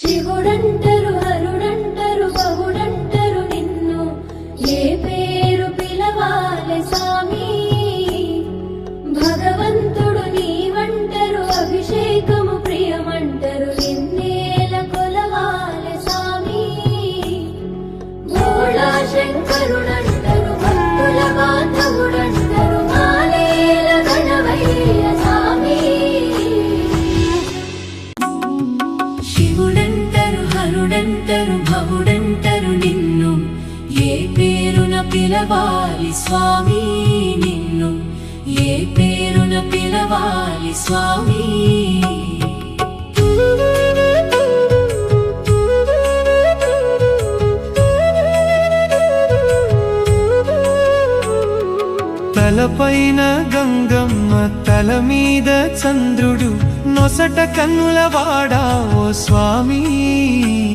శివుడంటరు హరుడంటరు బహుడంటరు నిన్ను ఏ పేరు పిలవాలె స్వామి భగవంతుడు నీవంటరు అభిషేకము ప్రియమంటరు నిన్నేల కొలవాలె స్వామి భోళా శంకరుడంటరు భక్తుల బాంధవుడంటరు మాలేల గణవయ్య స్వామి శివుడంటరు హరుడంటరు భవుడంటరు నిన్ను ఏ పేరున పిలవాలి స్వామి నిన్ను ఏ పేరున పిలవాలి స్వామి తలపైన గంగమ్మ తల మీద చంద్రుడు నొసట కన్నుల వాడా ఓ స్వామి